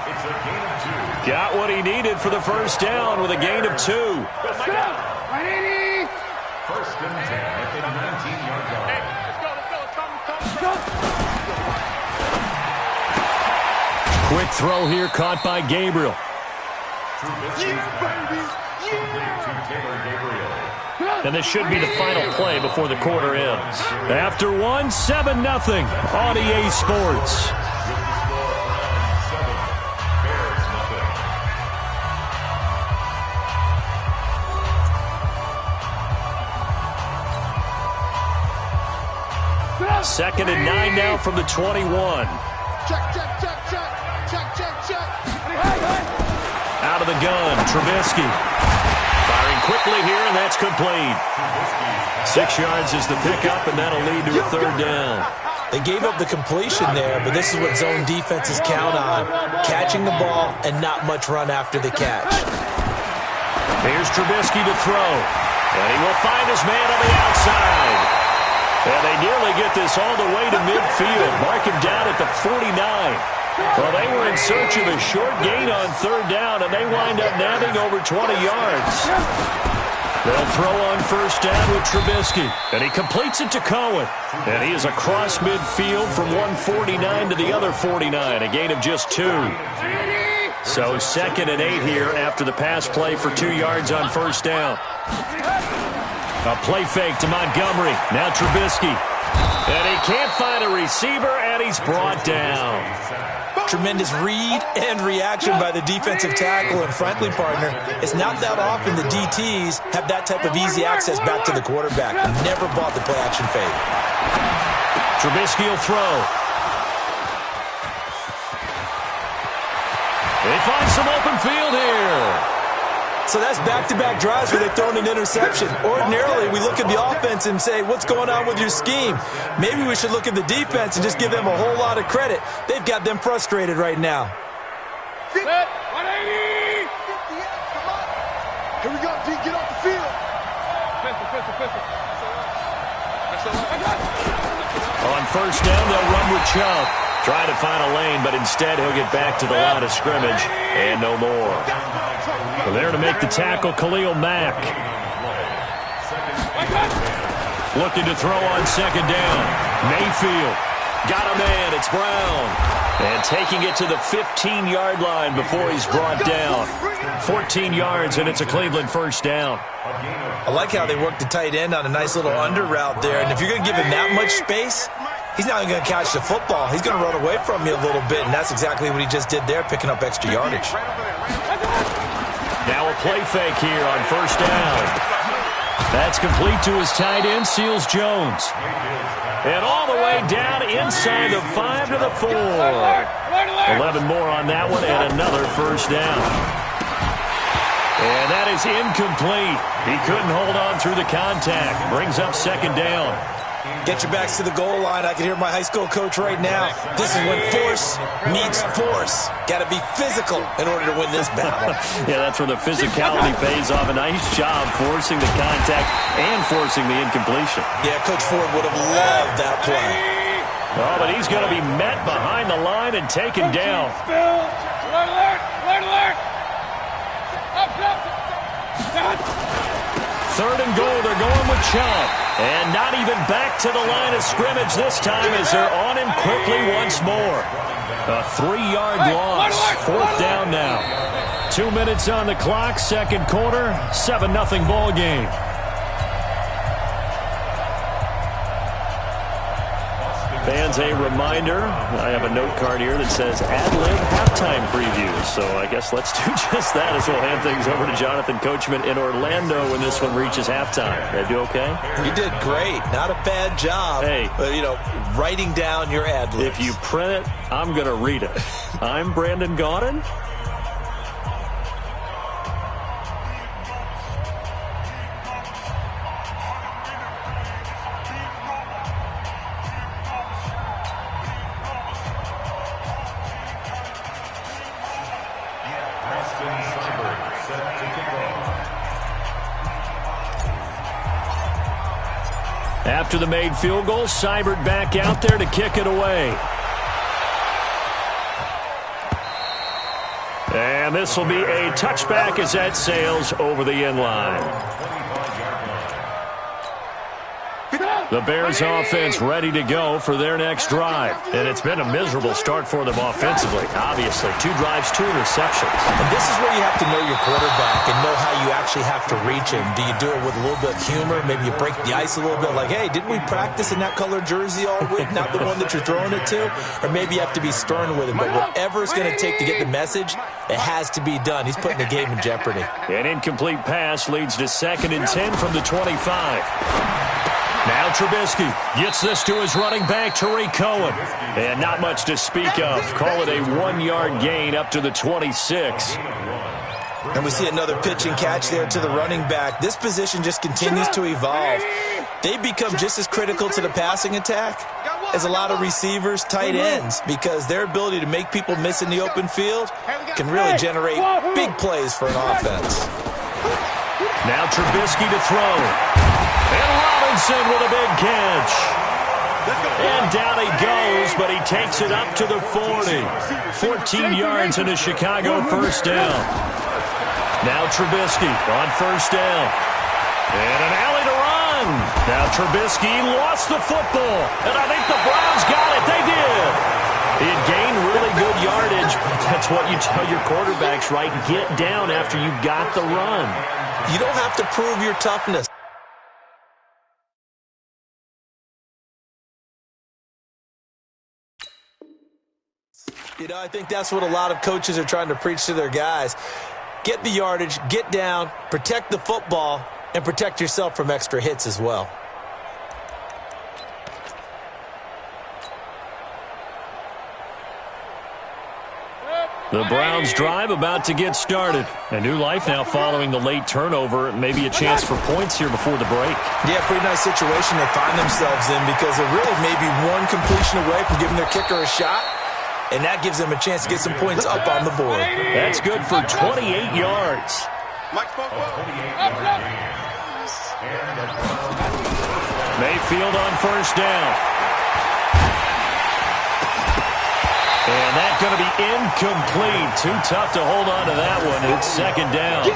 Got what he needed for the first down with a gain of 2. 1st and 10 at the 19-yard line. Quick throw here caught by Gabriel. And this should be the final play before the quarter ends. After one, 7-0 on EA Sports. Second and 9 now from the 21. Check, check, check, check. Check, check, check. Out of the gun, Trubisky. Firing quickly here, and that's complete. 6 yards is the pickup, and that'll lead to a 3rd down. They gave up the completion there, but this is what zone defenses count on, catching the ball and not much run after the catch. Here's Trubisky to throw, and he will find his man on the outside. And they nearly get this all the way to midfield. Mark him down at the 49. Well, they were in search of a short gain on 3rd down, and they wind up nabbing over 20 yards. They'll throw on 1st down with Trubisky, and he completes it to Cohen. And he is across midfield from one 49 to the other 49, a gain of just 2. So 2nd and 8 here after the pass play for 2 yards on 1st down. A play fake to Montgomery. Now Trubisky. And he can't find a receiver, and he's brought down. Tremendous read and reaction by the defensive tackle. And frankly, partner, it's not that often the DTs have that type of easy access back to the quarterback. Never bought the play-action fake. Trubisky will throw. They find some open field here. So that's back-to-back drives where they've thrown an interception. Ordinarily, we look at the offense and say, what's going on with your scheme? Maybe we should look at the defense and just give them a whole lot of credit. They've got them frustrated right now. Set, 180! Here we go, D, get off the field. Pistol. On 1st down, they'll run with Chubb. Try to find a lane, but instead he'll get back to the line of scrimmage and no more. Well, there to make the tackle, Khalil Mack. Looking to throw on 2nd down. Mayfield. Got a man. It's Brown. And taking it to the 15-yard line before he's brought down. 14 yards, and it's a Cleveland 1st down. I like how they work the tight end on a nice little under route there. And if you're going to give him that much space, he's not even going to catch the football. He's going to run away from you a little bit, and that's exactly what he just did there, picking up extra yardage. Now a play fake here on 1st down. That's complete to his tight end, Seals Jones. And all the way down inside the 5 to the 4. 11 more on that one, and another 1st down. And that is incomplete. He couldn't hold on through the contact. Brings up 2nd down. Get your backs to the goal line. I can hear my high school coach right now. This is when force meets force. Got to be physical in order to win this battle. Yeah, that's where the physicality pays off. A nice job forcing the contact and forcing the incompletion. Yeah, Coach Ford would have loved that play. Oh, but he's going to be met behind the line and taken down. Third and goal, they're going with Chubb. And not even back to the line of scrimmage this time as they're on him quickly once more. A 3-yard loss. Fourth down now. 2 minutes on the clock, second quarter, 7-0 ball game. Fans, a reminder, I have a note card here that says ad-lib halftime preview. So I guess let's do just that as we'll hand things over to Jonathan Coachman in Orlando when this one reaches halftime. Did I do okay? You did great. Not a bad job. Hey. But, writing down your ad-libs. If you print it, I'm going to read it. I'm Brandon Gaudin. After the made field goal, Seibert back out there to kick it away. And this will be a touchback as that sails over the end line. The Bears offense ready to go for their next drive. And it's been a miserable start for them offensively. Obviously, 2 drives, 2 interceptions. And this is where you have to know your quarterback and know how you actually have to reach him. Do you do it with a little bit of humor? Maybe you break the ice a little bit like, hey, didn't we practice in that color jersey all week? Not the one that you're throwing it to? Or maybe you have to be stern with him. But whatever it's going to take to get the message, it has to be done. He's putting the game in jeopardy. An incomplete pass leads to 2nd and 10 from the 25. Now Trubisky gets this to his running back, Tariq Cohen. And not much to speak of. Call it a 1-yard gain up to the 26. And we see another pitch and catch there to the running back. This position just continues to evolve. They become just as critical to the passing attack as a lot of receivers, tight ends, because their ability to make people miss in the open field can really generate big plays for an offense. Now Trubisky to throw. And Robinson with a big catch. And down he goes, but he takes it up to the 40. 14 yards in a Chicago first down. Now Trubisky on first down. And an alley to run. Now Trubisky lost the football. And I think the Browns got it. They did. He had gained really good yardage. That's what you tell your quarterbacks, right? Get down after you got the run. You don't have to prove your toughness. I think that's what a lot of coaches are trying to preach to their guys. Get the yardage, get down, protect the football, and protect yourself from extra hits as well. The Browns drive about to get started. A new life now following the late turnover. Maybe a chance for points here before the break. Yeah, pretty nice situation they find themselves in because they're really maybe one completion away from giving their kicker a shot. And that gives them a chance to get some points up on the board. That's good for 28 yards. Mayfield on first down. And that's going to be incomplete. Too tough to hold on to that one. It's 2nd down.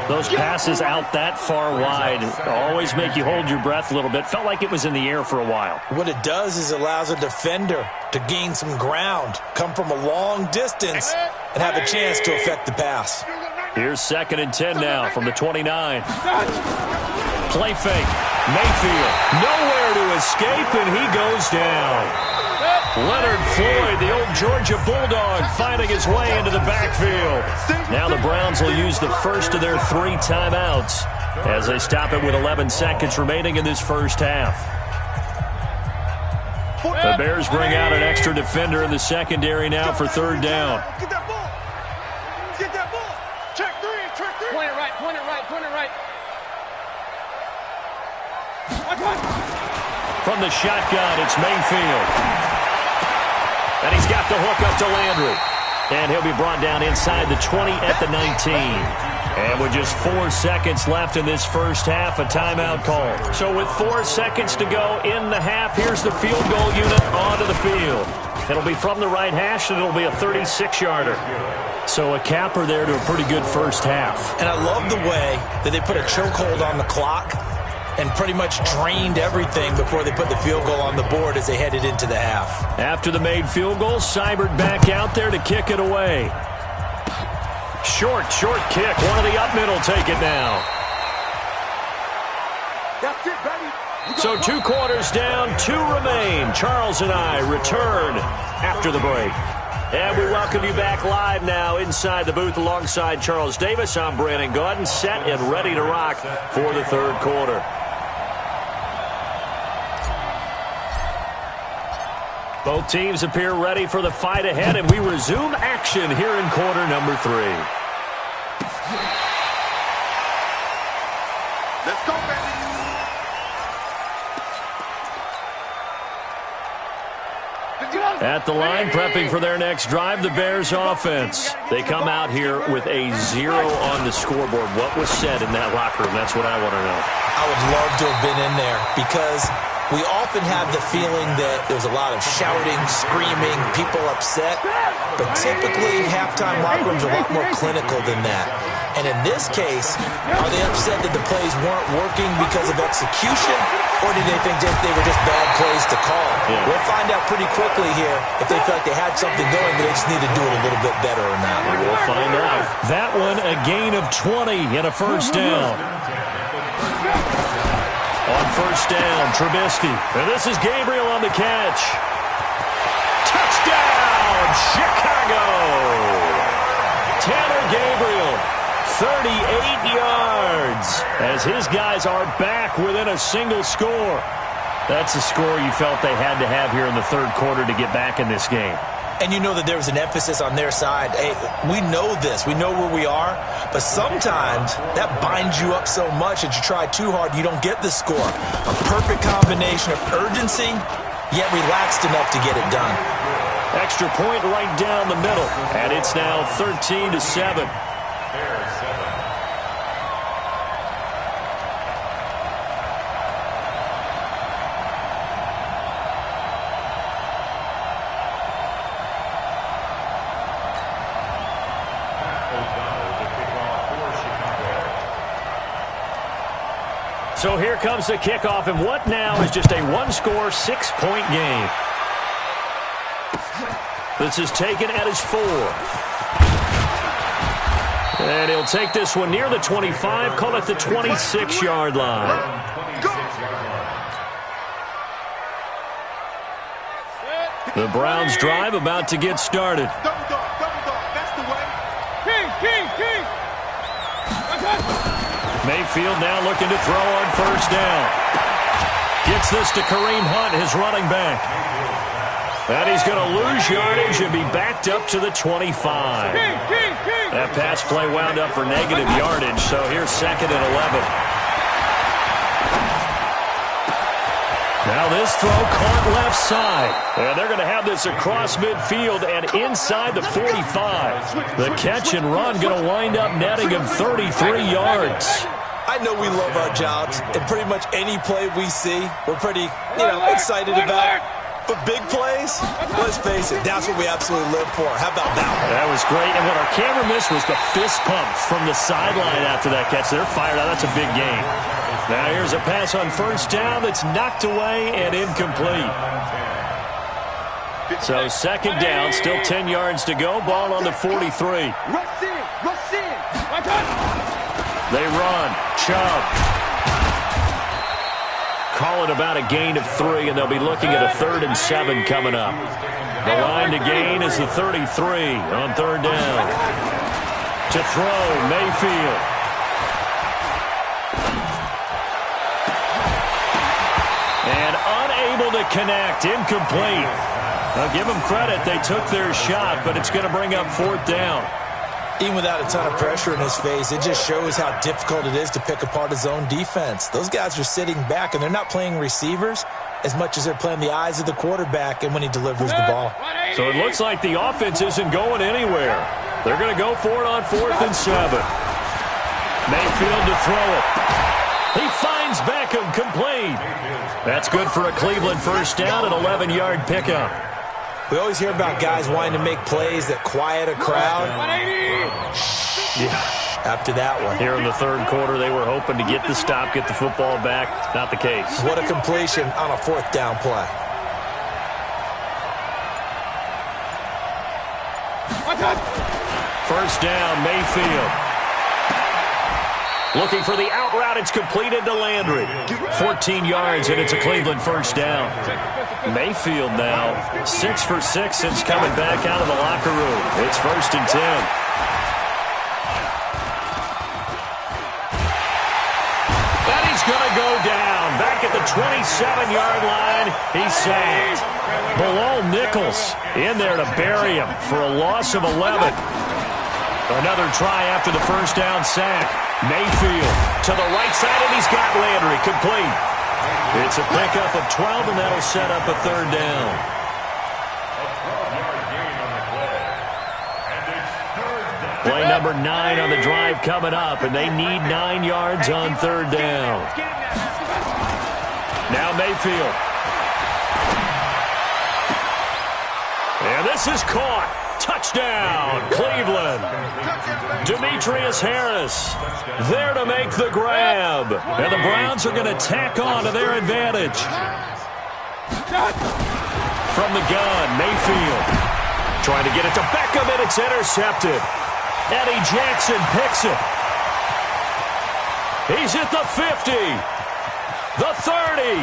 Those passes out that far wide always make you hold your breath a little bit. Felt like it was in the air for a while. What it does is it allows a defender to gain some ground, come from a long distance, and have a chance to affect the pass. Here's 2nd and 10 now from the 29. Play fake. Mayfield nowhere to escape, and he goes down. Leonard Floyd, the old Georgia Bulldog, finding his way into the backfield. Now the Browns will use the first of their 3 timeouts as they stop it with 11 seconds remaining in this first half. The Bears bring out an extra defender in the secondary now for 3rd down. Get that ball. Get that ball. Check 3. Point it right. from the shotgun. It's Mayfield. And he's got the hook up to Landry. And he'll be brought down inside the 20 at the 19. And with just 4 seconds left in this first half, a timeout call. So with 4 seconds to go in the half, here's the field goal unit onto the field. It'll be from the right hash, and it'll be a 36-yarder. So a capper there to a pretty good first half. And I love the way that they put a chokehold on the clock and pretty much drained everything before they put the field goal on the board as they headed into the half. After the made field goal, Seibert back out there to kick it away. Short kick. One of the up middle take it now. That's it, baby. So 2 quarters down, 2 remain. Charles and I return after the break. And we welcome you back live now inside the booth alongside Charles Davis. I'm Brandon Gaudin, set and ready to rock for the third quarter. Both teams appear ready for the fight ahead, and we resume action here in quarter number 3. Let's go, baby. At the line, prepping for their next drive, the Bears offense. They come out here with a 0 on the scoreboard. What was said in that locker room? That's what I want to know. I would love to have been in there because we often have the feeling that there's a lot of shouting, screaming, people upset. But typically, halftime locker rooms are a lot more clinical than that. And in this case, are they upset that the plays weren't working because of execution? Or did they think that they were just bad plays to call? Yeah. We'll find out pretty quickly here if they felt like they had something going, but they just need to do it a little bit better or not. We'll find out. That one, a gain of 20 and a first down. On first down, Trubisky. And this is Gabriel on the catch. Touchdown, Chicago! Tanner Gabriel, 38 yards, as his guys are back within a single score. That's a score you felt they had to have here in the third quarter to get back in this game. And you know that there was an emphasis on their side. Hey, we know this. We know where we are. But sometimes that binds you up so much that you try too hard, you don't get the score. A perfect combination of urgency, yet relaxed enough to get it done. Extra point right down the middle. And it's now 13-7. So here comes the kickoff, and what now is just a one-score, 6-point game. This is taken at his 4. And he'll take this one near the 25, call it the 26-yard line. The Browns drive about to get started. Double dog, that's the way. King. Mayfield now looking to throw on first down. Gets this to Kareem Hunt, his running back. And he's going to lose yardage and be backed up to the 25. That pass play wound up for negative yardage, so here's 2nd and 11. Now this throw caught left side. And they're going to have this across midfield and inside the 45. The catch and run going to wind up netting him 33 yards. I know we love our jobs, and pretty much any play we see, we're pretty, excited about. But big plays, let's face it, that's what we absolutely live for. How about that one? That was great, and what our camera missed was the fist pump from the sideline after that catch. They're fired out. That's a big game. Now here's a pass on first down that's knocked away and incomplete. So 2nd down, still 10 yards to go. Ball on the 43. Rush in. They run. Chubb. Call it about a gain of 3, and they'll be looking at a 3rd and 7 coming up. The line to gain is the 33 on 3rd down. To throw, Mayfield. And unable to connect, incomplete. Now give them credit, they took their shot, but it's going to bring up 4th down. Even without a ton of pressure in his face, it just shows how difficult it is to pick apart his own defense. Those guys are sitting back, and they're not playing receivers as much as they're playing the eyes of the quarterback and when he delivers the ball. So it looks like the offense isn't going anywhere. They're going to go for it on 4th and 7. Mayfield to throw it. He finds Beckham, complete. That's good for a Cleveland first down, an 11-yard pickup. We always hear about guys wanting to make plays that quiet a crowd. Yeah, after that one. Here in the third quarter, they were hoping to get the stop, get the football back. Not the case. What a completion on a 4th down play. First down, Mayfield. Looking for the out route. It's completed to Landry. 14 yards, and it's a Cleveland first down. Mayfield now 6 for 6 since coming back out of the locker room. It's 1st and 10. And he's going to go down. Back at the 27-yard line. He's sacked. Bilal Nichols in there to bury him for a loss of 11. Another try after the first down sack. Mayfield to the right side, and he's got Landry complete. It's a pickup of 12, and that'll set up a 3rd down. Play number 9 on the drive coming up, and they need 9 yards on 3rd down. Now Mayfield. And this is caught. Touchdown, Cleveland. Demetrius Harris there to make the grab. And the Browns are going to tack on to their advantage. From the gun, Mayfield trying to get it to Beckham, and it's intercepted. Eddie Jackson picks it. He's at the 50, the 30,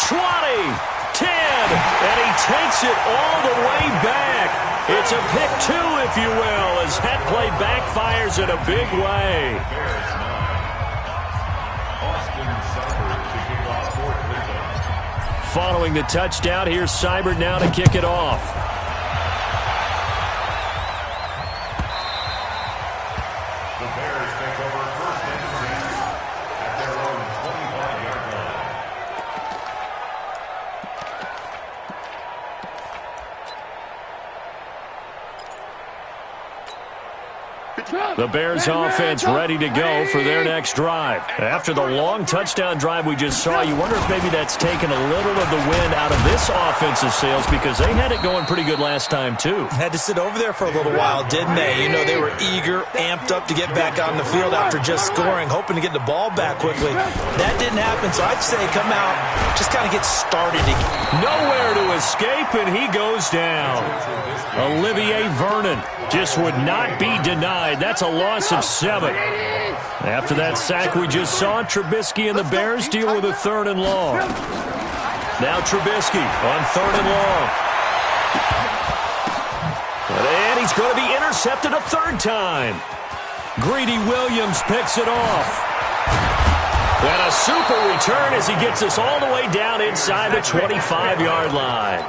20, 10, and he takes it all the way back. It's a pick 2, if you will, as that play backfires in a big way. Following the touchdown, here's Seibert now to kick it off. The Bears take over 1st and 10 at their own 25-yard line. The Bears offense ready to go for their next drive. After the long touchdown drive we just saw, you wonder if maybe that's taken a little of the wind out of this offensive sails, because they had it going pretty good last time too. Had to sit over there for a little while, didn't they? You know, they were eager, amped up to get back on the field after just scoring, hoping to get the ball back quickly. That didn't happen, so I'd say come out, just kind of get started again. Nowhere to escape, and he goes down. Olivier Vernon just would not be denied. That's a loss of 7. After that sack we just saw, Trubisky and the Bears deal with a 3rd and long. Now Trubisky on 3rd and long. And he's going to be intercepted a 3rd time. Greedy Williams picks it off. And a super return as he gets us all the way down inside the 25-yard line.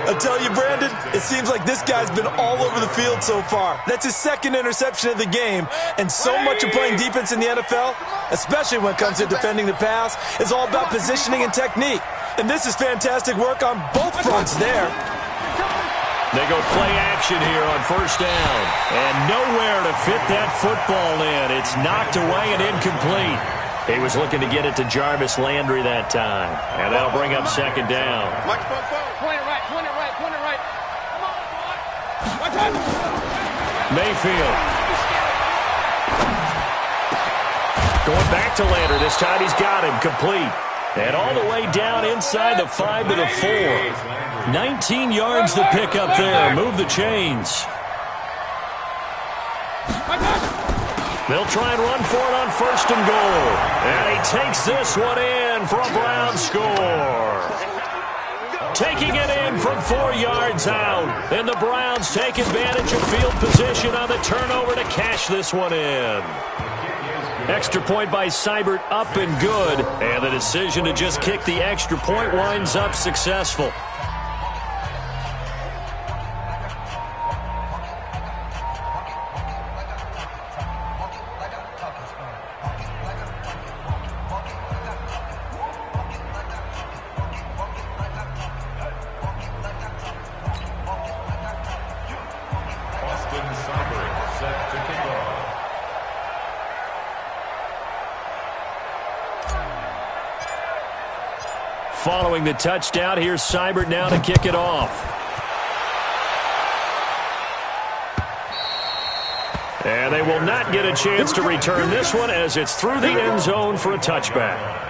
I tell you, Brandon, it seems like this guy's been all over the field so far. That's his 2nd interception of the game. And so much of playing defense in the NFL, especially when it comes to defending the pass, is all about positioning and technique. And this is fantastic work on both fronts there. They go play action here on 1st down. And nowhere to fit that football in. It's knocked away and incomplete. He was looking to get it to Jarvis Landry that time. And that'll bring up 2nd down. Point it right, point it right, point it right. Mayfield. Going back to Landry. This time he's got him complete. And all the way down inside the 5 to the 4. 19 yards to pick up there. Move the chains. They'll try and run for it on 1st and goal. And he takes this one in for a Brown score. Taking it in from 4 yards out. And the Browns take advantage of field position on the turnover to cash this one in. Extra point by Seibert, up and good. And the decision to just kick the extra point winds up successful. Following the touchdown, here's Seibert now to kick it off. And they will not get a chance to return this one as it's through the end zone for a touchback.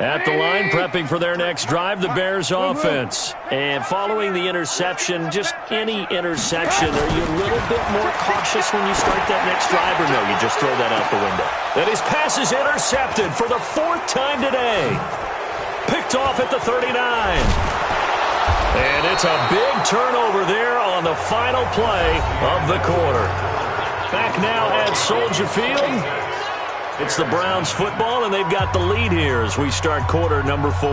At the line, prepping for their next drive, the Bears offense. And following the interception, just any interception, are you a little bit more cautious when you start that next drive, or no, you just throw that out the window? And his pass is intercepted for the 4th time today. Picked off at the 39. And it's a big turnover there on the final play of the quarter. Back now at Soldier Field. It's the Browns football, and they've got the lead here as we start quarter number 4.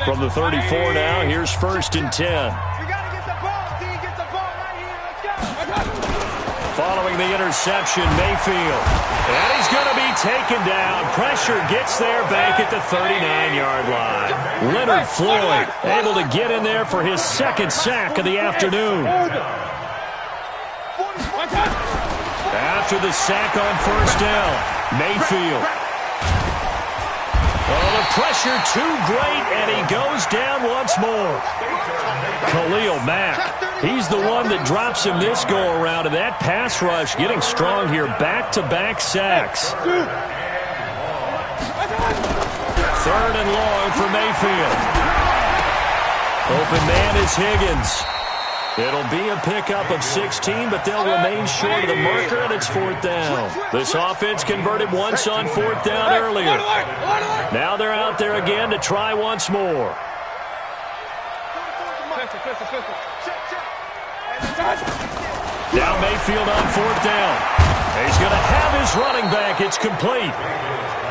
From the 34 now, here's 1st and 10. We got to get the ball, D. Get the ball right here. Let's go. Following the interception, Mayfield. And he's going to be taken down. Pressure gets there back at the 39-yard line. Leonard Floyd able to get in there for his 2nd sack of the afternoon. After the sack on 1st down, Mayfield. Oh, the pressure too great, and he goes down once more. Khalil Mack, he's the one that drops him this go-around, and that pass rush getting strong here. Back-to-back sacks. 3rd and long for Mayfield. Open man is Higgins. It'll be a pickup of 16, but they'll remain short of the marker, and it's 4th down. This offense converted once on 4th down earlier. Now they're out there again to try once more. Now Mayfield on 4th down. He's going to have his running back. It's complete.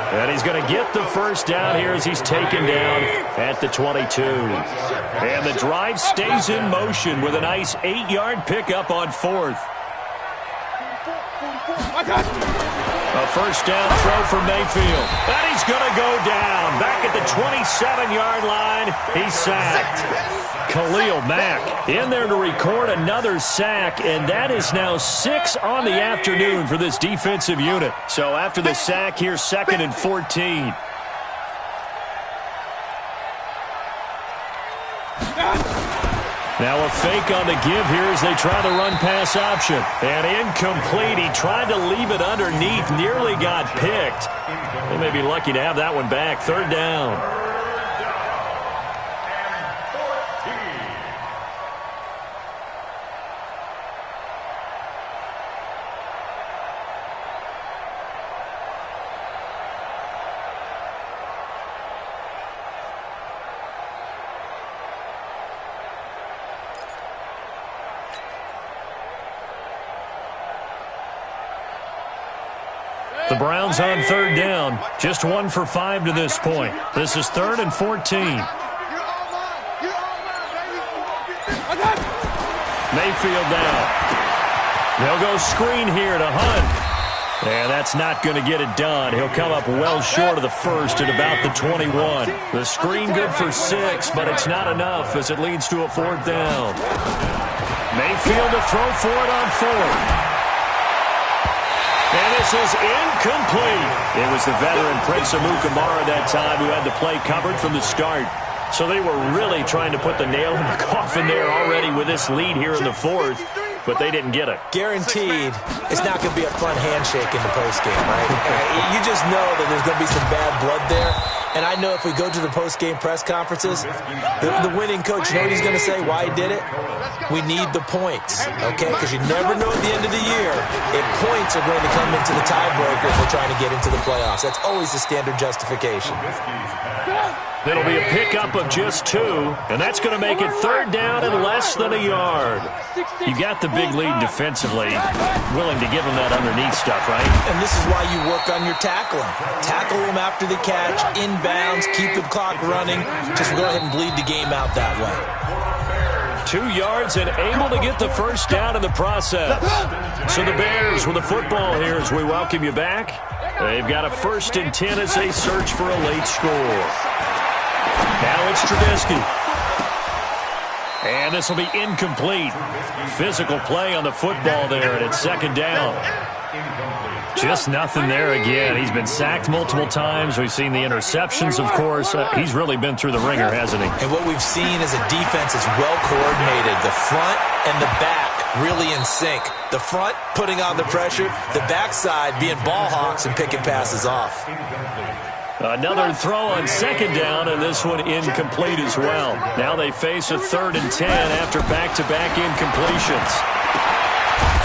And he's going to get the 1st down here as he's taken down at the 22. And the drive stays in motion with a nice 8-yard pickup on 4th. A 1st down throw for Mayfield. And he's going to go down. Back at the 27-yard line, he's sacked. Khalil Mack in there to record another sack, and that is now 6 on the afternoon for this defensive unit. So after the sack, here's 2nd and 14. Now a fake on the give here as they try the run-pass option. And incomplete. He tried to leave it underneath, nearly got picked. They may be lucky to have that one back. 3rd down. The Browns on 3rd down. Just 1 for 5 to this point. This is 3rd and 14. Mayfield down. They'll go screen here to Hunt. And that's not going to get it done. He'll come up well short of the 1st at about the 21. The screen good for 6, but it's not enough as it leads to a 4th down. Mayfield to throw for it on 4th. And this is incomplete. It was the veteran Prince Amukamara that time who had the play covered from the start. So they were really trying to put the nail in the coffin there already with this lead here in the 4th, but they didn't get it. Guaranteed, it's not going to be a fun handshake in the postgame, right? You just know that there's going to be some bad blood there. And I know if we go to the postgame press conferences, the winning coach, you know what he's going to say, why he did it? We need the points, okay? Because you never know at the end of the year if points are going to come into the tiebreaker if we're trying to get into the playoffs. That's always the standard justification. It'll be a pickup of just 2, and that's going to make it 3rd down and less than a yard. You got the big lead defensively, willing to give them that underneath stuff, right? And this is why you work on your tackling. Tackle them after the catch, inbounds, keep the clock running. Just go ahead and bleed the game out that way. 2 yards and able to get the 1st down in the process. So the Bears with the football here as we welcome you back. They've got a 1st and 10 as they search for a late score. Now it's Trubisky. And this will be incomplete. Physical play on the football there, and it's 2nd down. Just nothing there again. He's been sacked multiple times. We've seen the interceptions, of course. He's really been through the ringer, hasn't he? And what we've seen is a defense that's well coordinated. The front and the back really in sync. The front putting on the pressure, the backside being ball hawks and picking passes off. Another throw on 2nd down, and this one incomplete as well. Now they face a 3rd and 10 after back-to-back incompletions.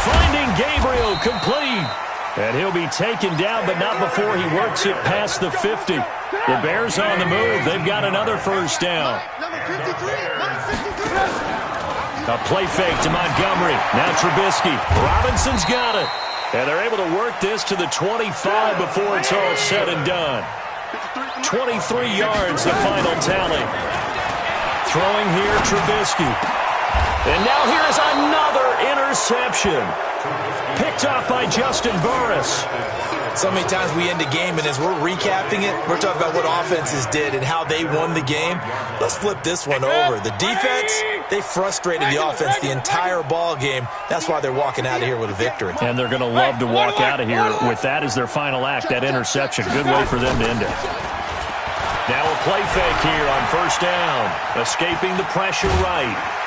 Finding Gabriel complete. And he'll be taken down, but not before he works it past the 50. The Bears on the move. They've got another 1st down. A play fake to Montgomery. Now Trubisky. Robinson's got it. And they're able to work this to the 25 before it's all said and done. 23 yards, the final tally. Throwing here, Trubisky. And now here's another interception. Picked off by Justin Burris. So many times we end a game, and as we're recapping it, we're talking about what offenses did and how they won the game. Let's flip this one over. The defense, they frustrated the offense the entire ball game. That's why they're walking out of here with a victory. And they're going to love to walk out of here with that as their final act, that interception. Good way for them to end it. Now a play fake here on 1st down. Escaping the pressure right.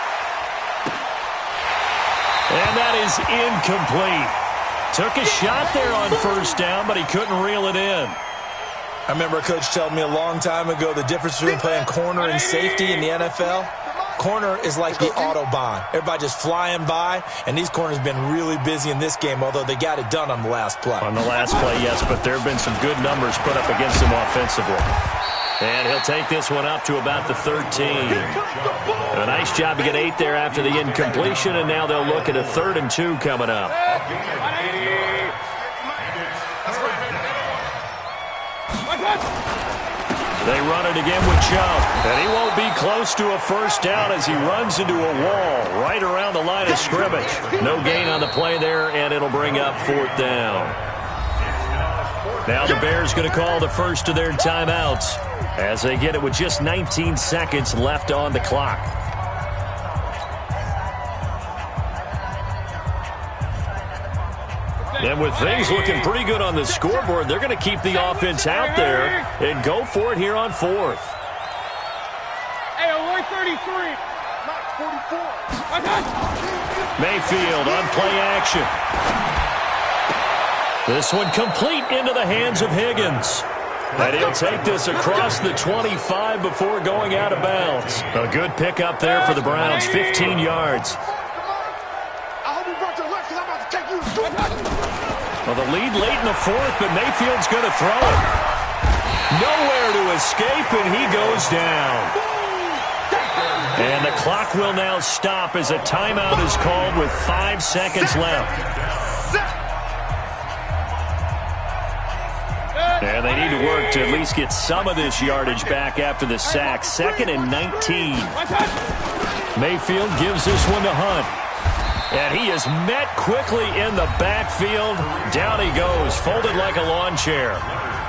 And that is incomplete. Took a shot there on 1st down, but he couldn't reel it in. I remember a coach telling me a long time ago the difference between playing corner and safety in the NFL. Corner is like the Autobahn. Everybody just flying by, and these corners have been really busy in this game, although they got it done on the last play. On the last play, yes, but there have been some good numbers put up against them offensively. And he'll take this one up to about the 13. A nice job to get 8 there after the incompletion, and now they'll look at a 3rd and 2 coming up. They run it again with Chubb, and he won't be close to a 1st down as he runs into a wall right around the line of scrimmage. No gain on the play there, and it'll bring up 4th down. Now the Bears going to call the first of their timeouts as they get it with just 19 seconds left on the clock. And with things looking pretty good on the scoreboard, they're going to keep the offense out there and go for it here on 4th. Hey, 133. Not 44. Mayfield on play action. This one complete into the hands of Higgins. And he'll take this across the 25 before going out of bounds. A good pickup there for the Browns, 15 yards. Well, the lead late in the 4th, but Mayfield's going to throw it. Nowhere to escape, and he goes down. And the clock will now stop as a timeout is called with 5 seconds left. And they need to work to at least get some of this yardage back after the sack. 2nd and 19. Mayfield gives this one to Hunt. And he is met quickly in the backfield. Down he goes, folded like a lawn chair.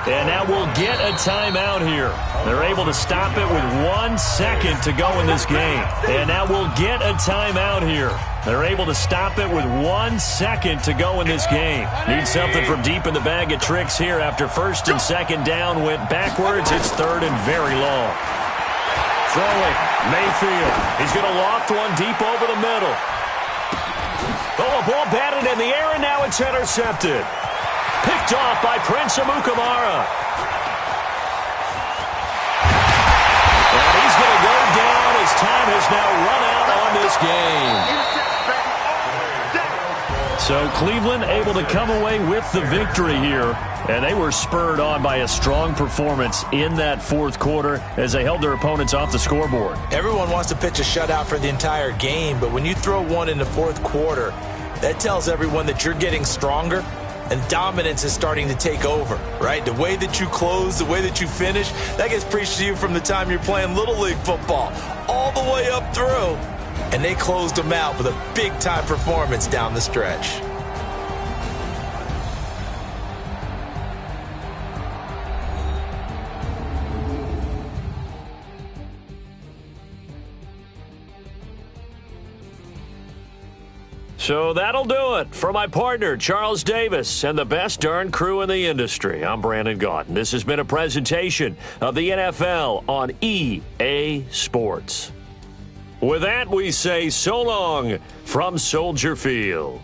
And now we'll get a timeout here. They're able to stop it with 1 second to go in this game. And now we'll get a timeout here. They're able to stop it with 1 second to go in this game. Need something from deep in the bag of tricks here after 1st and 2nd down went backwards. It's 3rd and very long. Throwing, Mayfield. He's going to loft one deep over the middle. Oh, a ball batted in the air, and now it's intercepted. Picked off by Prince Amukamara. And he's going to go down as time has now run out on this game. So Cleveland able to come away with the victory here. And they were spurred on by a strong performance in that 4th quarter as they held their opponents off the scoreboard. Everyone wants to pitch a shutout for the entire game, but when you throw one in the 4th quarter, that tells everyone that you're getting stronger and dominance is starting to take over, right? The way that you close, the way that you finish, that gets preached to you from the time you're playing Little League football all the way up through. And they closed them out with a big-time performance down the stretch. So that'll do it. For my partner, Charles Davis, and the best darn crew in the industry, I'm Brandon Gaudin. This has been a presentation of the NFL on EA Sports. With that, we say so long from Soldier Field.